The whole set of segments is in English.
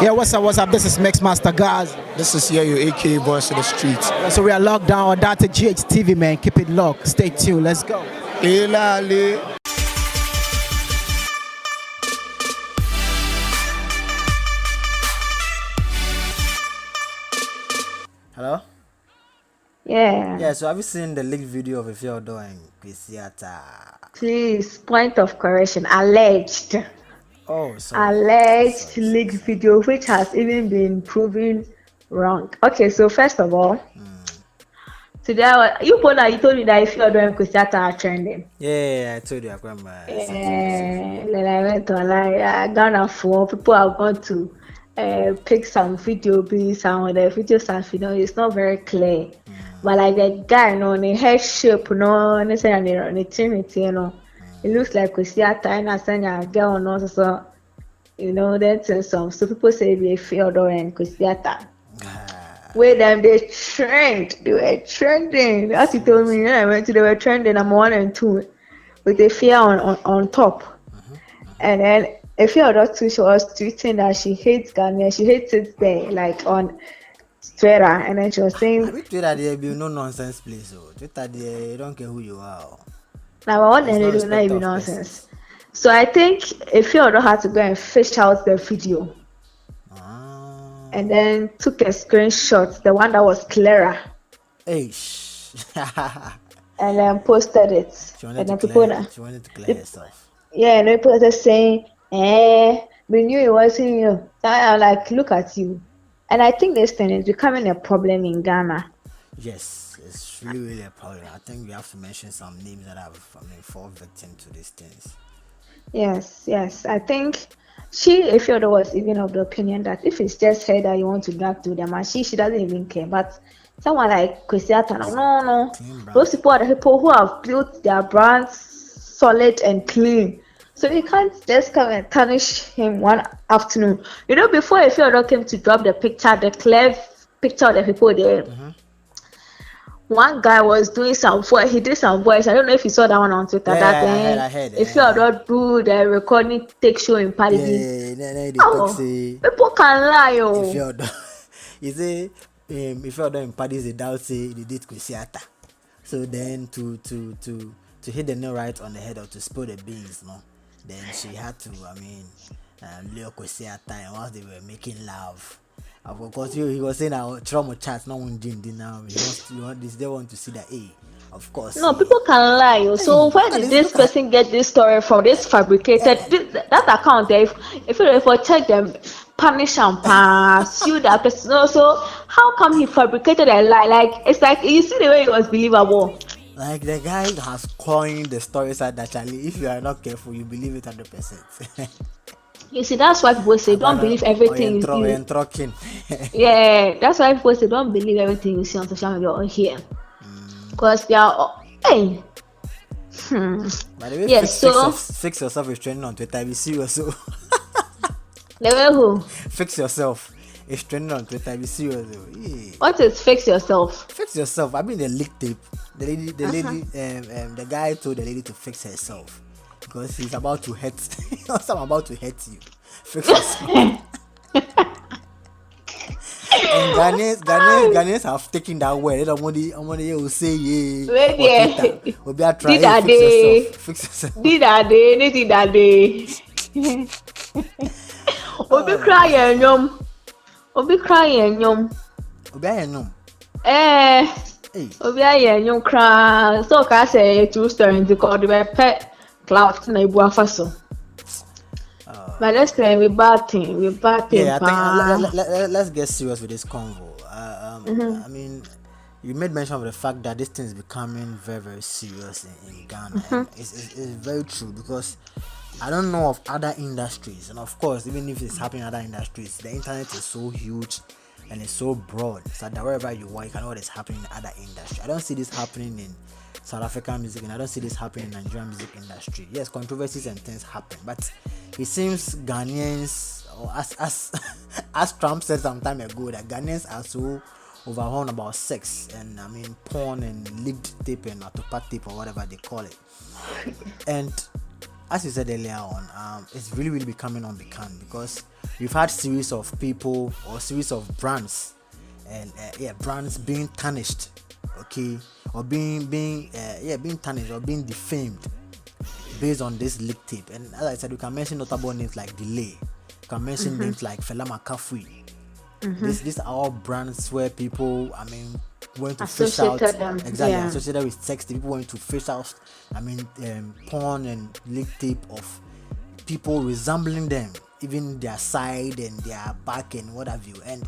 Yeah, what's up, what's up? This is Mix Master Guys. This is your AK Boss of the Streets. So we are locked down on Data GHTV, man. Keep it locked. Stay tuned. Let's go. Elale. Hello? Yeah. Yeah, so have you seen the leaked video of Efia doing Kwesi? Please, point of correction. Alleged. Oh, sorry. Alleged leaked video, which has even been proven wrong. Okay, so first of all, today you told me that if you're doing Kwesi are trending. Yeah, I told you, I remember. Then I went to Ghana for people are going to pick some video, be some of the video stuff, it's not very clear. But like the guy, the head shape, and the trinity, it looks like Kwesi and I send a girl, so that's some. So people say they feel and Kwesi. Where them they were trending. As you told me, I went to they were trending. I'm 1 and 2 with Efia on top, and then Efia too. She was tweeting that she hates Ghana. She hates it there, like on Twitter, and then she was saying, Twitter there be no nonsense place. Twitter there, you don't care who you are. now what they do not even nonsense. So I think Efia had to go and fish out the video. And then took a screenshot, the one that was clearer. Hey. And then posted it. She wanted to clear herself. Yeah, and people were saying, we knew it wasn't you. So I'm like, look at you. And I think this thing is becoming a problem in Ghana. Yes, it's really a problem. I think we have to mention some names that have fallen victim to these things. Yes. I think Efia was even of the opinion that if it's just her that you want to drag to them, and she doesn't even care. But someone like Kwesi, no. Those people are the people who have built their brands solid and clean. So you can't just come and tarnish him one afternoon. Before Efia came to drop the picture, the clear picture of the people there. One guy was doing some voice. He did some voice. I don't know if you saw that one on Twitter. I heard. If you don't do the recording, take show in Party. People can lie. If you don't, you say if you don't in parties, they doubt say they did Kwesi. So then to hit the nail right on the head or to spill the beans, then she had to Leo Kwesi and once they were making love. Of course, he was saying that trauma chat now one now. They want to see that. Of course. No, people can lie. So where did this person get this story from? This fabricated that account. If you check them, punish and sue that person. So how come he fabricated a lie? Like it's like you see the way it was believable. Like the guy has coined the story side that Charlie, if you are not careful, you believe it 100%. You see, that's why people say don't believe everything you see. Yeah, that's why people say don't believe everything you see on social media or here. Because they are By the way, fix yourself is trending on Twitter. Be serious. So the way who? Fix yourself. It's trending on Twitter. Be serious. Yeah. What is fix yourself? Fix yourself. I mean the leak tape. The lady, the guy told the lady to fix herself. Because he's about to hurt. I'm about to hurt you. Fix yourself. And Ghanaians have taken that word. I'm gonna will say yeah. We'll be trying to fix yourself. Did that day. Obi crying yum. Obi ayen yum cry. So can say true story because the pet clout na ibu afaso. But let's play with bad thing. Yeah, I think let's get serious with this convo. I mean, you made mention of the fact that this thing is becoming very, very serious in Ghana. And it's very true because I don't know of other industries, and of course, even if it's happening in other industries, the internet is so huge and it's so broad so that wherever you are, you can know what is happening in other industries. I don't see this happening in South African music, and I don't see this happening in Nigerian music industry. Yes, controversies and things happen, but it seems Ghanaians, or as Trump said some time ago, that Ghanaians are so overwhelmed about sex and porn and leaked tape and autopath tape or whatever they call it. And as you said earlier on, it's really becoming unbecoming because we've had series of people or series of brands, and brands being tarnished, okay, or being tarnished or being defamed based on this leak tape. And as I said, we can mention notable names like Delay, you can mention names like Fela Makafui. These are all brands where people, went to fish out associated with sex. People went to fish out, porn and leak tape of people resembling them, even their side and their back and what have you. And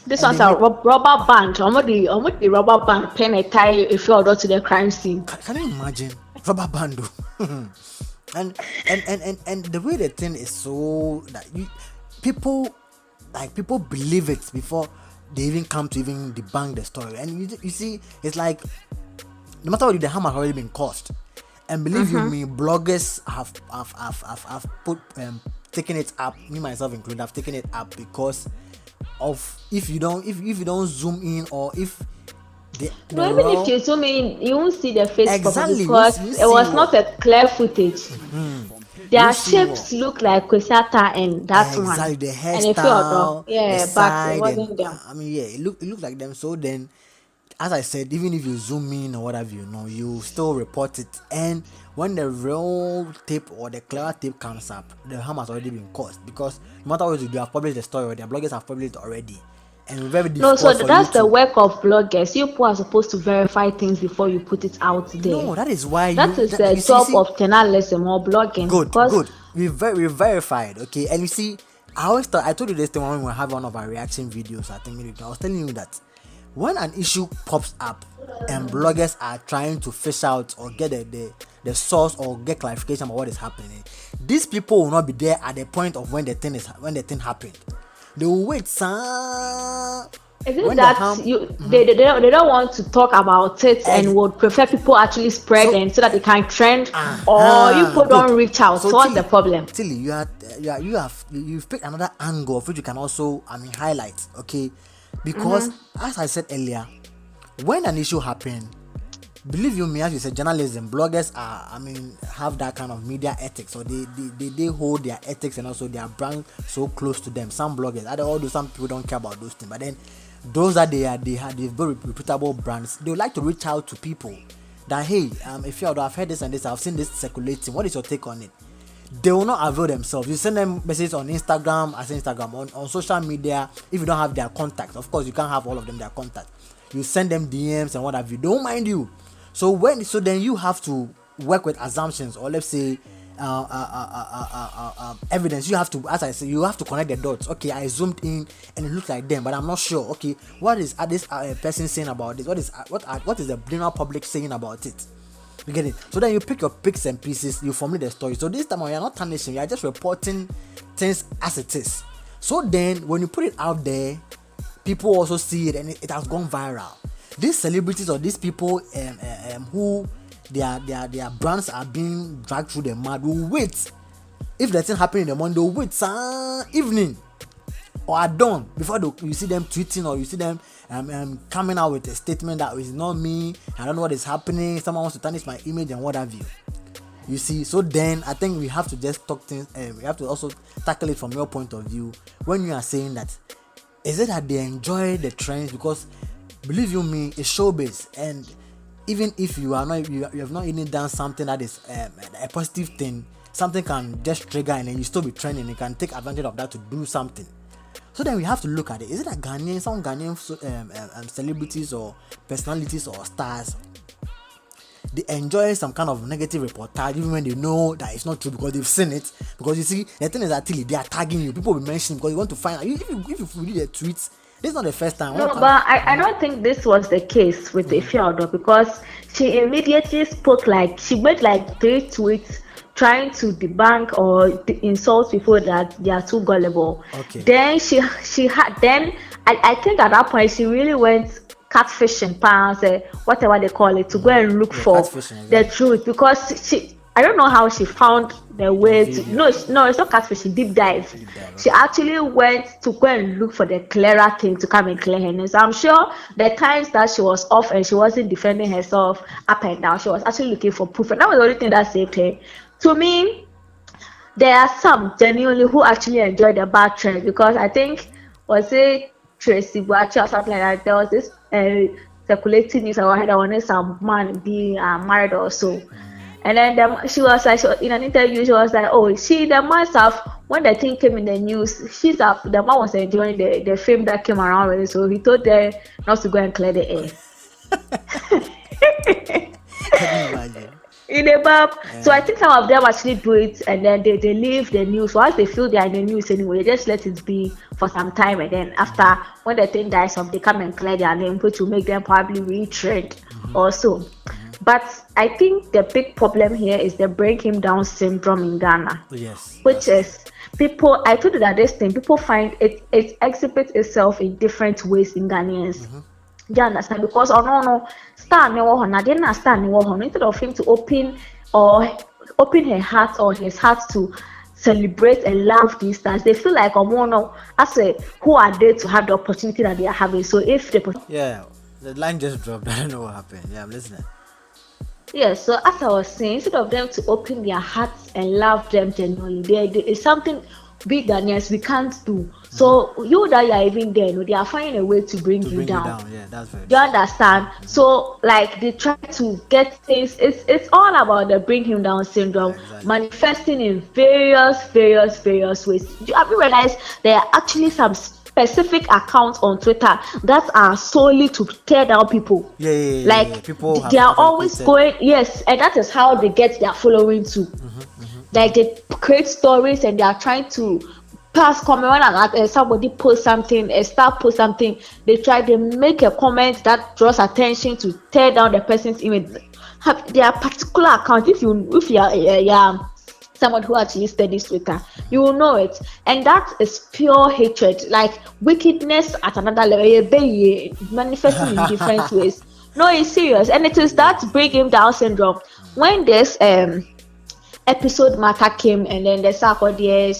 this one's a rubber band. Almost the rubber band pen a tie if you order to the crime scene. Can you imagine rubber band? and the way the thing is so that people believe it before they even come to even debunk the story. And you see, it's like no matter what, the harm has already been caused. And believe you me, bloggers have put taken it up. Me myself included, have taken it up because of if you don't zoom in, or if if you zoom in, you won't see the face exactly because it was not a clear footage. Their shapes what? Look like Kwesi and that one. Exactly, the hairstyle, and if the but it wasn't them. it looked like them. So then, as I said, even if you zoom in or whatever, you still report it. And when the real tape or the clear tape comes up, the harm has already been caused, because no matter what you do, have published the story, or their bloggers have published it already. And very difficult. No, so that's the work of bloggers. You people are supposed to verify things before you put it out there. No, that is why the job of journalism or blogging. Good. We verified, okay. And you see, I told you this thing when we have one of our reaction videos. I think I was telling you that when an issue pops up and bloggers are trying to fish out or get the source or get clarification about what is happening, these people will not be there at the point of when the thing happened. They will wait, sir. Is it that they don't want to talk about it and would prefer people actually spread so that they can trend, or you people don't reach out? So what's the problem? Tilly, you've picked another angle of which you can also highlight, okay? Because as I said earlier, when an issue happened, believe you me, as you said, journalism, bloggers have that kind of media ethics, or they hold their ethics and also their brand so close to them. Some bloggers, although some people don't care about those things, but then those that they have very reputable brands, they would like to reach out to people that, hey, Efia, I've heard this and this, I've seen this circulating, what is your take on it? They will not avail themselves. You send them messages on Instagram, on social media. If you don't have their contact, of course you can't have all of them their contact. You send them DMs and what have you. They don't mind you. So then you have to work with assumptions, or let's say evidence. You have to, as I say, you have to connect the dots. Okay, I zoomed in and it looks like them, but I'm not sure. Okay, what is this person saying about this? What is the general public saying about it? You get it? So then you pick your picks and pieces, you formulate the story. So this time you are not tarnishing, you are just reporting things as it is. So then when you put it out there, people also see it and it has gone viral. These celebrities or these people who their brands are being dragged through the mud will wait. If the thing happen in the morning, they'll wait some evening or at dawn before you see them tweeting, or you see them coming out with a statement that is not me, I don't know what is happening, someone wants to tarnish my image and what have you. You see, so then I think we have to just talk things, we have to also tackle it from your point of view. When you are saying that, is it that they enjoy the trends? Because believe you me, it's showbiz, and even if you have not even done something that is a positive thing, something can just trigger and then you still be trending. You can take advantage of that to do something. So then we have to look at it. Is it that some Ghanaian celebrities or personalities or stars, they enjoy some kind of negative reportage even when they know that it's not true, because they've seen it? Because you see, the thing is that they are tagging you. People will be mentioning because you want to find out. If you read the tweets, this is not the first time. No, but I don't think this was the case with Efia, because she immediately spoke, like she made like 3 tweets trying to debunk or insult people that they are too gullible. Okay. Then I think at that point she really went catfishing, whatever they call it, to go and look for the truth, because I don't know how she found the way to. No, it's not catfishing. Deep dive. She actually went to go and look for the clearer thing to come and clear her name. So I'm sure the times that she was off and she wasn't defending herself up and down, she was actually looking for proof, and that was the only thing that saved her. To me, there are some genuinely who actually enjoy the bad trend because I think was it Tracy Buachi or something like that. There was this circulating news around that wanted some man being married or so. And then she was like, in an interview, she was like, "Oh, she the man stuff when the thing came in the news, she's up. The man was enjoying the fame that came around with it, so he told her not to go and clear the air." Can you imagine? In a bab. So I think some of them actually do it and then they leave the news. Once they feel they are in the news anyway, they just let it be for some time and then after when the thing dies off, they come and clear their name, which will make them probably retrend also. But I think the big problem here is the break him down syndrome in Ghana. Yes. Which is people I told you that this thing people find it exhibits itself in different ways in Ghanaians. Do you understand? Because no star never honor, didn't star never honor. Instead of him to open her heart or his heart to celebrate and love these stars, they feel like no, as a who are they to have the opportunity that they are having. So if the line just dropped. I don't know what happened. Yeah, I'm listening. Yeah, so as I was saying, instead of them to open their hearts and love them genuinely, there is something big Ghanaians we can't do. So you that you are even there, they are finding a way to bring you down. Yeah, that's very. Do you understand? So like they try to get things. It's all about the bring him down syndrome, manifesting in various ways. Have you realized there are actually some specific accounts on Twitter that are solely to tear down people? Like people they are always going, yes, and that is how they get their following too. Like they create stories and they are trying to pass comment when somebody post something, a star post something, they make a comment that draws attention to tear down the person's image. There are particular accounts. If you are someone who actually studies Twitter, you will know it, and that is pure hatred, like wickedness at another level, manifesting in different ways. No, it's serious, and it is that bring him down syndrome. When this episode matter came and then the Shatawale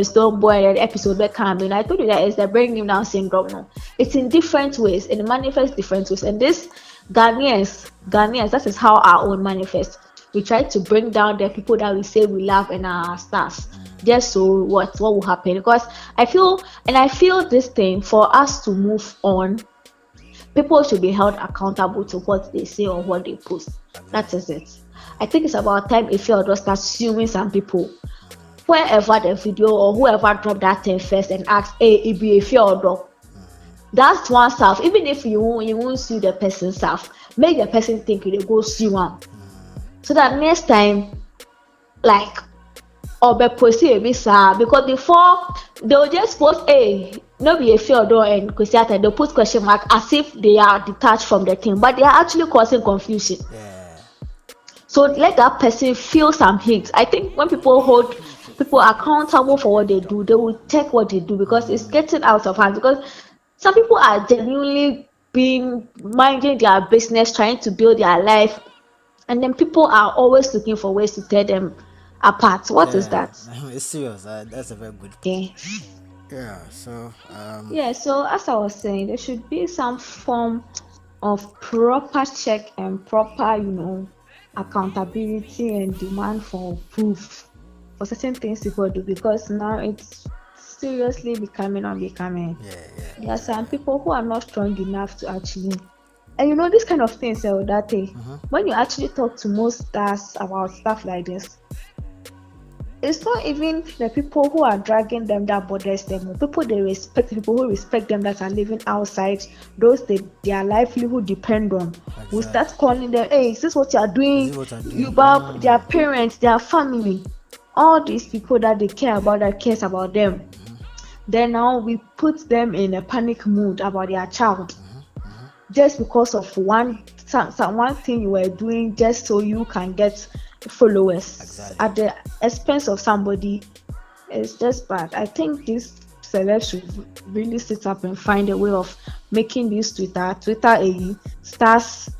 Stone Boy and episode that came in, I told you that it's the bring him down syndrome. No, it's in different ways and it manifests different ways. And this Ghanaians, that is how our own manifest. We try to bring down the people that we say we love and our stars. Just so what will happen? Because I feel this thing for us to move on, people should be held accountable to what they say or what they post. That is it. I think it's about time Efia starts suing some people. Wherever the video or whoever dropped that thing first and asked, hey, it be Efia. That's one self. Even if you won't sue the person self, make the person think you go sue one. So that next time, like, or be proceed because before they'll just post no be Efia and Kwesi, they'll put question mark as if they are detached from the thing, but they are actually causing confusion. So let that person feel some hate. I think when people hold people accountable for what they do, they will check what they do because it's getting out of hand. Because some people are genuinely minding their business, trying to build their life, and then people are always looking for ways to tear them apart. What is that? It's serious. That's a very good point. So so as I was saying, there should be some form of proper check and proper, accountability and demand for proof for certain things people do, because now it's seriously becoming unbecoming. There are some people who are not strong enough to actually, and this kind of things that day, when you actually talk to most stars about stuff like this, it's not even the people who are dragging them that bothers them. People they respect, people who respect them that are living outside, those their livelihood depend on, will start calling them, hey, is this what you are doing? You about their parents, their family, all these people that they care about, that cares about them. Then now we put them in a panic mood about their child, just because of one thing you were doing, just so you can get followers at the expense of somebody. It's just bad. I think these celebs should really sit up and find a way of making this Twitter stars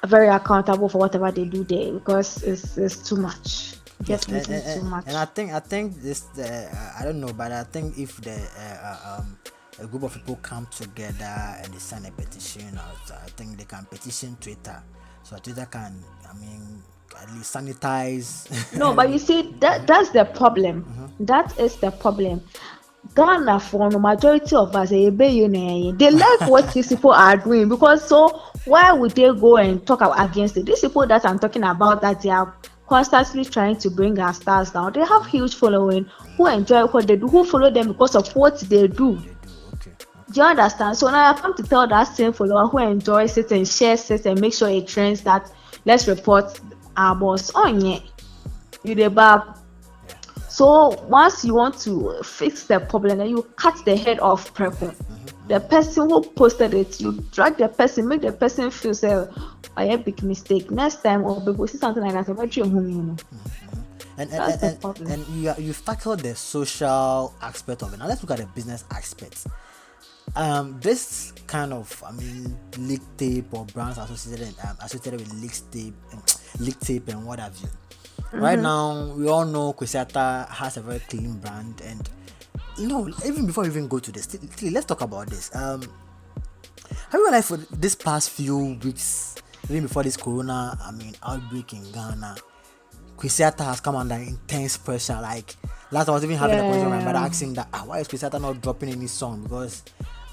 very accountable for whatever they do there, because it's too much. Definitely too much. And I think this I don't know, but I think if a group of people come together and they sign a petition, I think they can petition Twitter, so Twitter can at least sanitize. No, but you see that's the problem. That is the problem. Ghana for the majority of us, they like what these people are doing, because so why would they go and talk against it? These people that I'm talking about, that they are constantly trying to bring our stars down, they have huge following who enjoy what they do, who follow them because of what they do. Okay. Do you understand? So now I come to tell that same follower who enjoys it and shares it and make sure it trends that let's report our boss on it. You the bab. So once you want to fix the problem, then you cut the head off people. The person who posted it, you drag the person, make the person feel say, I have big mistake. Next time or people see something like that, about you home, you know. And you've tackled the social aspect of it. Now let's look at the business aspect. This kind of, leak tape or brands associated with leak tape and what have you. Right now, we all know Kwesi has a very clean brand, and even before we even go to this, let's talk about this. Have you realized for this past few weeks, even before this corona, outbreak in Ghana, Kwesi has come under intense pressure. Like last time I was even having a conversation with my mother asking that why is Kwesi not dropping any song, because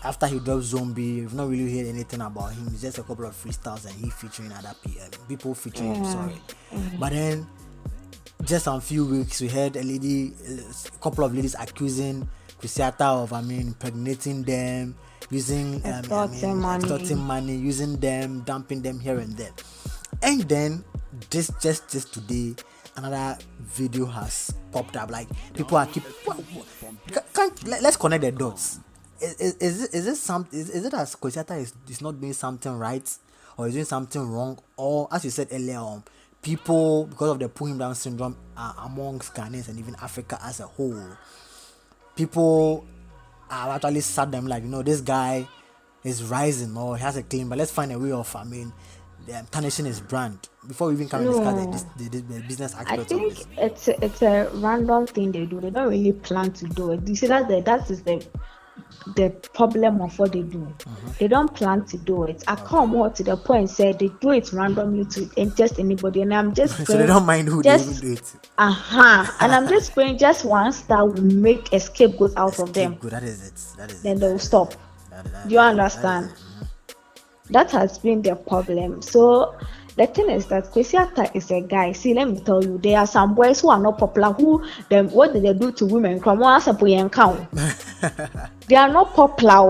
after he dropped Zombie, we've not really heard anything about him. It's just a couple of freestyles and he featuring other people featuring him. Sorry, but then just a few weeks we heard a couple of ladies accusing Kwesi of impregnating them, using extorting money, using them, dumping them here and there. And then just today, another video has popped up. Like people are let's connect the dots. Is it as Kwesi is not doing something right, or is doing something wrong, or as you said earlier on, people, because of the pull him down syndrome amongst Ghanaians and even Africa as a whole, people are actually sad them like, this guy is rising or he has a claim, but let's find a way of tarnishing his brand before we even come and discuss the business aspect. I think it's a random thing they do. They don't really plan to do it. You see that is the problem of what they do. They don't plan to do it. I come more to the point, say they do it randomly to just anybody, and I'm just so they don't mind who they even do it. And I'm just praying just once that will make a scapegoat out of them. That is it. Then they will stop. Do you understand? That has been the problem. So the thing is that Kwesi is a guy. See, let me tell you, there are some boys who are not popular. What did they do to women? They are not popular.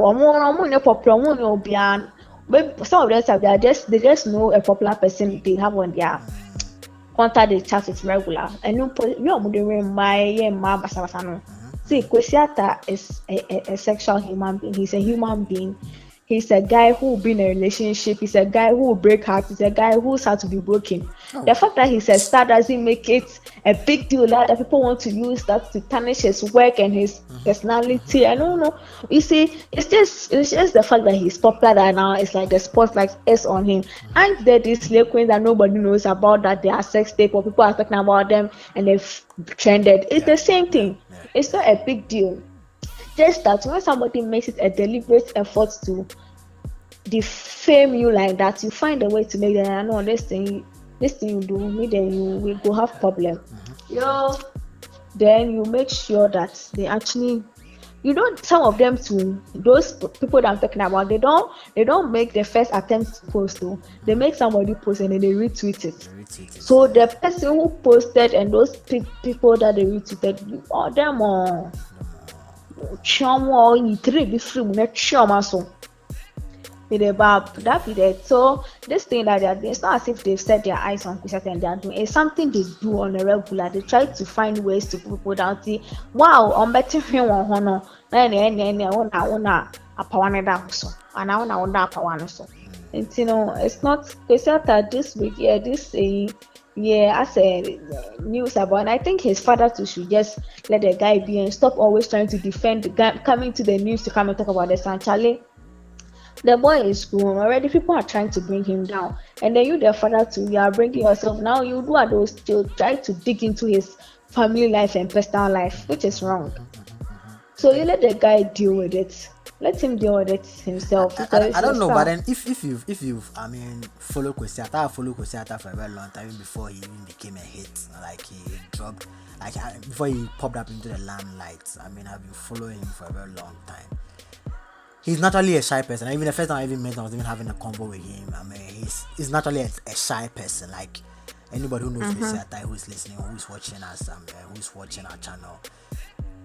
But some of them they just know a popular person they have on their contact. They chat with regular. And see, Kwesi is a sexual human being. He's a human being. He's a guy who will be in a relationship. He's a guy who will break hearts. He's a guy who's had to be broken. The fact that he's a star doesn't make it a big deal that people want to use that to tarnish his work and his personality. I don't know. You see, it's just the fact that he's popular that now it's like the spotlight is on him. And there is slay queens that nobody knows about, that they are sex tape or people are talking about them and they've trended. It's the same thing. It's not a big deal. Just that when somebody makes it a deliberate effort to defame you like that, you find a way to make them, I know this thing you do, me then you will go have problem. Then you make sure that they actually, some of them too, those people that I'm talking about, they don't make the first attempt to post though. They make somebody post and then they retweet it. So the person who posted and those people that they retweeted, all them are so this thing that they are doing, it's not as if they've set their eyes on Kwesi and they are doing. It's something they do on a regular. They try to find ways to put people down. See, wow, I'm betting him on honor. And it's not Kwesi this week. As a news about, and I think his father too should just let the guy be and stop always trying to defend the guy, coming to the news to come and talk about the son. Charlie, the boy is grown already. People are trying to bring him down, and then you, the father too, you are bringing yourself now. You do are those still try to dig into his family life and personal life, which is wrong. So you let the guy deal with it. let him deal with it himself because I don't it's know, but tough. then if you've I mean follow Kwesi, I followed Kwesi for a very long time even before he even became a hit. Like he dropped before he popped up into the limelight. I mean I've been following him for a very long time. He's naturally a shy person. Even the first time I even met him, I was even having a convo with him. I mean he's naturally a shy person. Like anybody who knows Kwesi, who is listening, who is watching us, who is watching our channel,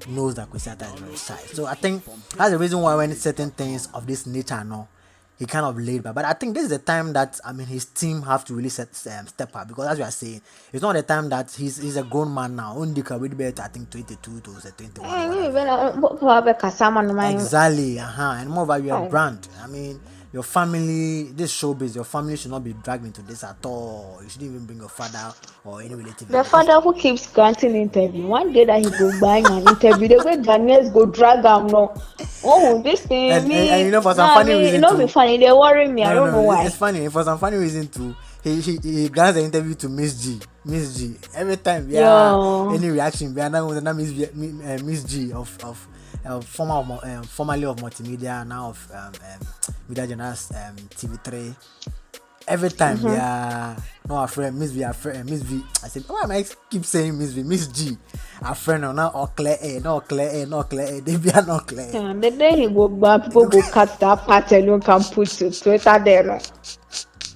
knows that Kwesi is very shy. So I think that's the reason why when certain things of this nature no, he kind of laid back. But I think this is the time that I mean his team have to really step up, because as we are saying, it's not the time that he's a grown man now. Only can read better I think 22 to 21 or whatever. Exactly, and moreover you're a brand. I mean your family, this showbiz, your family should not be dragged into this at all. You shouldn't even bring your father or any relative The in because father who keeps granting interview, one day that he go buying an interview, the way Ghanaians go drag him no. Oh, this thing and you me, know for some nah, funny me, it reason not be too. funny. They worry me. I No, don't no, know it's why. funny. For some funny reason too, he grants the interview to Miss G. Miss G. Every time, yeah, Yo, any reaction, we are now with Miss G formerly of multimedia, now of Media Journals TV3. Every time, yeah, no, our friend Miss V, our friend Miss V. I said, why am I keep saying Miss V, Miss G? Our friend, no, now or clear A, no clear A, no clear A. They be not clear. the day he go back, people go cut that part and you can put to Twitter there. Like.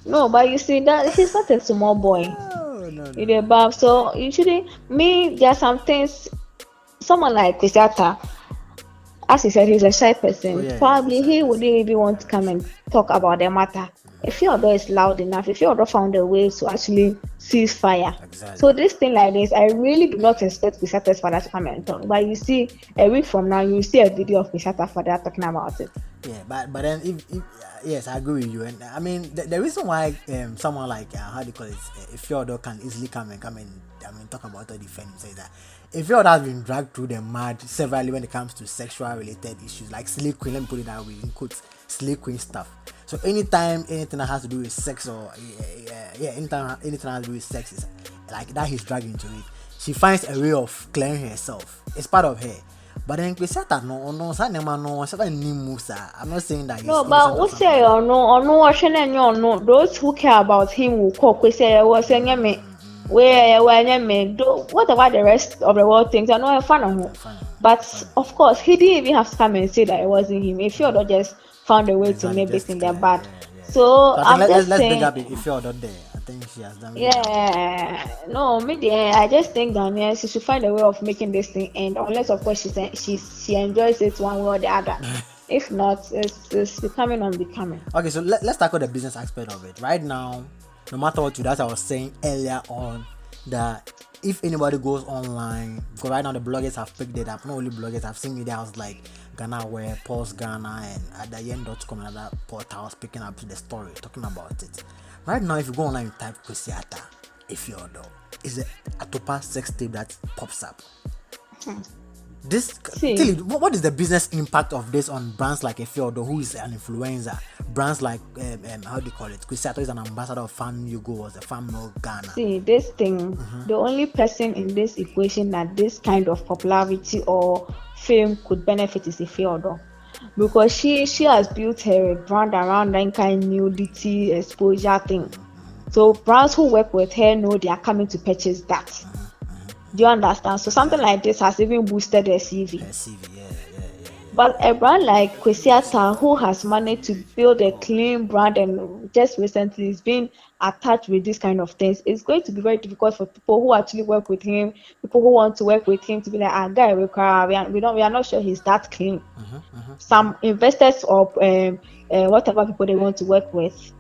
No, but you see that he's not a small boy. Oh no no You no. know, Bob. So usually, me, there are some things. Someone like Kwesiata, as he said, he's a shy Oh person. yeah, Probably he wouldn't even want to come and talk about the matter. If your door is loud enough, if your door found a way to actually cease fire. exactly. So this thing like this, I really do not expect Kwesiata's father to come and talk. But you see, a week from now, you see a video of Kwesiata's father talking about it. Yeah, but then if yes, I agree with you, and I mean the reason why someone like how do you call it, if Fyodor can easily come and I mean talk about or defend him, say that if Fyodor has been dragged through the mud severally when it comes to sexual related issues like slave queen, let me put it that way in quotes, slave queen stuff. So anytime anything that has to do with sex or anytime anything that has to do with sex is like that he's dragged into it, she finds a way of clearing herself. It's part of her. But then Kwesiata no I'm not saying that he's No, innocent but of we say something. or no, those who care about him will call Kwesi was saying me. Whatever the rest of the world thinks, I'm not a fan of him. Fine, But fine. of course, he didn't even have to come and say that it wasn't him. If you not just found a way to Exactly, make just it to in their clear. bad. Yeah. So So I think I'm just let's big saying, up if you're not there. I think she has done. yeah, no, maybe I just think Ghanaians she should find a way of making this thing end, unless of course she enjoys it one way or the other. If not, it's becoming unbecoming. Okay, so let's tackle the business aspect of it. Right now, no matter what, that I was saying earlier on, that if anybody goes online, because right now the bloggers have picked it up, not only bloggers, I've seen media houses like Ghana Where, Pulse Ghana, and adayen.com and other portals picking up the story, talking about it. Right now, if you go online and type Kwesiata, if you're though, is a Atopa sex tape that pops up. This See. tell you, what is the business impact of this on brands like Efia, who is an influencer? Brands like how do you call it? Kwesiata is an ambassador of Fan Yugo, was a Fan Milk Ghana. See, this thing, the only person in this equation that this kind of popularity or fame could benefit is Efia, because she has built her brand around that kind of nudity exposure thing. So brands who work with her know they are coming to purchase that. Do you understand? So something like this has even boosted their CV. Yeah. But a brand like Kwesiata, who has managed to build a clean brand and just recently is being attached with this kind of things, it's going to be very difficult for people who actually work with him, people who want to work with him to be like, guy, we are not sure he's that clean. Some investors or whatever people they want to work with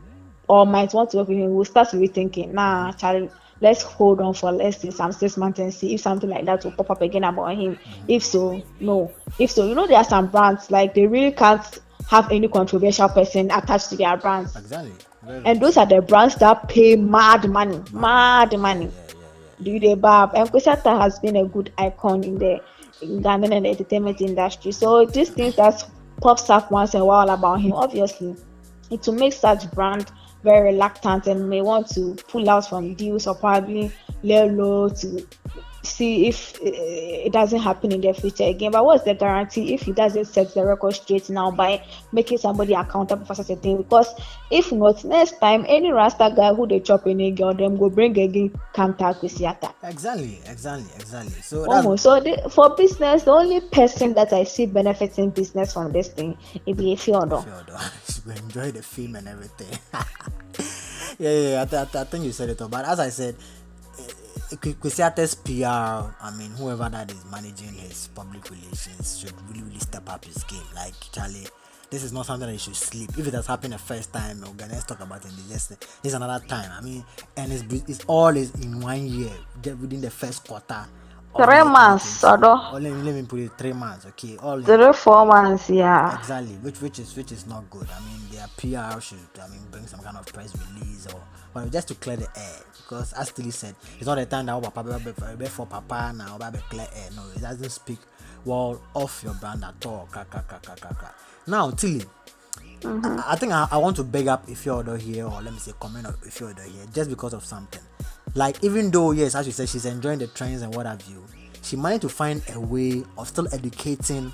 or might want to work with him will start rethinking, nah, Charlie, let's hold on for let's see some 6 months and see if something like that will pop up again about him. If so, no. If so, there are some brands like they really can't have any controversial person attached to their brands. Exactly. And those are the brands that pay mad money. Do they Bob? And Kwesiata has been a good icon in the Ghanaian and entertainment industry. So these things that pops up once in a while about him, obviously, it will make such brand very reluctant and may want to pull out from deals or probably lay low to see if it doesn't happen in the future again. But what's the guarantee if he doesn't set the record straight now by making somebody accountable for such a thing? Because if not, next time any rasta guy who they chop any girl, them go bring again contact with Yata. Exactly. So that's Almost. So for business, the only person that I see benefiting business from this thing, it be Efia. She will enjoy the film and everything. Yeah. I think you said it all. But as I said, Kwesi's PR, I mean, whoever that is managing his public relations should really step up his game. Like, Charlie, this is not something that you should sleep. If it has happened the first time, okay, let's talk about it. This is another time. I mean, and it's all is in 1 year, within the first quarter. 3 months, or let me put it 3 months, okay. All 3-4 months, yeah. Exactly, which is not good. I mean, their PR should bring some kind of press release or just to clear the air, because as Tilly said, it's not the time that Papa for Papa now clear air. No, it doesn't speak well of your brand at all. Now, Tilly, I think I want to beg up Efia here, or let me say comment on Efia here, just because of something. Like, even though, yes, as you said, she's enjoying the trends and what have you, she managed to find a way of still educating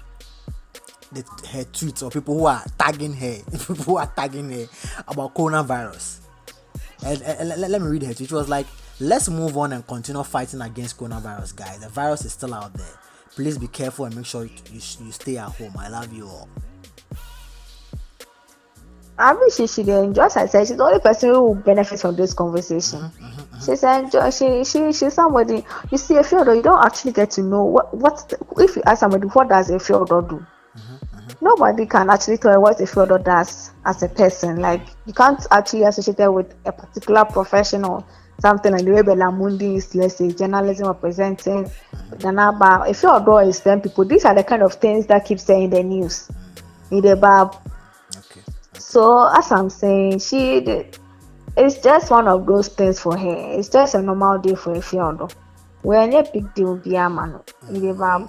her tweets or people who are tagging her about coronavirus. And let me read her tweet. It was like, let's move on and continue fighting against coronavirus, guys. The virus is still out there. Please be careful and make sure you stay at home. I love you all. I mean, she should enjoy. As I said, she's the only person who benefits from this conversation. She's enjoy. She's somebody. You see, a fielder, you don't actually get to know if you ask somebody what does a fielder do. Nobody can actually tell you what a fielder does as a person. Like, you can't actually associate it with a particular profession or something like the way Belamundi is, let's say, journalism or presenting. Danaba, a fielder is them people. These are the kind of things that keep saying in the news. In the bar. So as I'm saying, it's just one of those things for her. It's just a normal day for a field. We're in a big deal, be a man.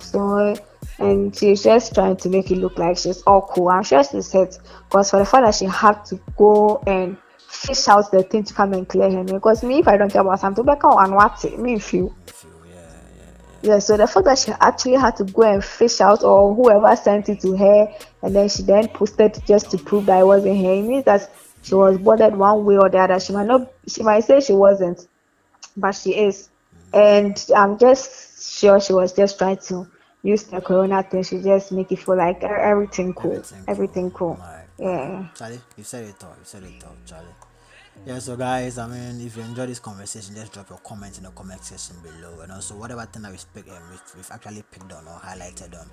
So, and she's just trying to make it look like she's all cool. I'm sure she's hurt because for the fact that she had to go and fish out the thing to come and clear her name. Because me, if I don't care about something, back on what it me feel. Yeah, so the fact that she actually had to go and fish out, or whoever sent it to her, and then she then posted just to prove that it wasn't her, it means that she was bothered one way or the other. She might say she wasn't, but she is. And I'm just sure she was just trying to use the corona thing. She just make it feel like everything cool. Everything cool. Right. Yeah. Charlie, you said it all, Charlie. Yeah, so guys, I mean, if you enjoy this conversation, just drop your comments in the comment section below, and also whatever thing that we've actually picked on or highlighted on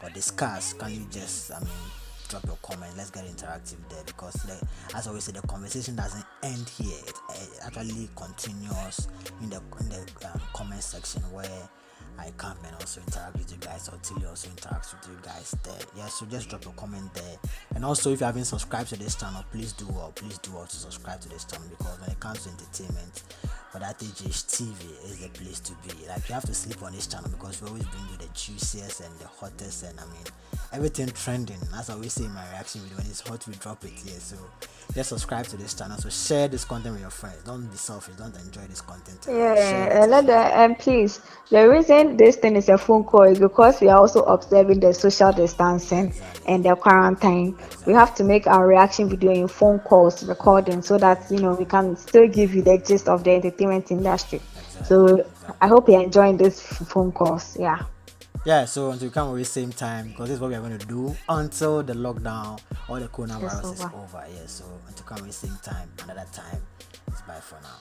or discussed, can you just drop your comment? Let's get interactive there, because as I always say, the conversation doesn't end here. It actually continues in the comment section, where I come and also interact with you guys, or Tilly also interacts with you guys there. Yeah, so just drop a comment there. And also, if you haven't subscribed to this channel, please do to subscribe to this channel, because when it comes to entertainment, for that TV is the place to be. Like, you have to sleep on this channel, because we always bring you the juiciest and the hottest, and everything trending. As I always say in my reaction video, when it's hot, we drop it here. So just subscribe to this channel. So share this content with your friends. Don't be selfish. Don't enjoy this content. And please, the reason this thing is a phone call is because we are also observing the social distancing and the quarantine. We have to make our reaction video in phone calls recording, so that we can still give you the gist of the entertainment industry. So I hope you're enjoying this phone calls. Yeah, so until we come away same time, because this is what we are going to do until the lockdown or the coronavirus is over. Yeah, so until we come away same time, another time. It's bye for now.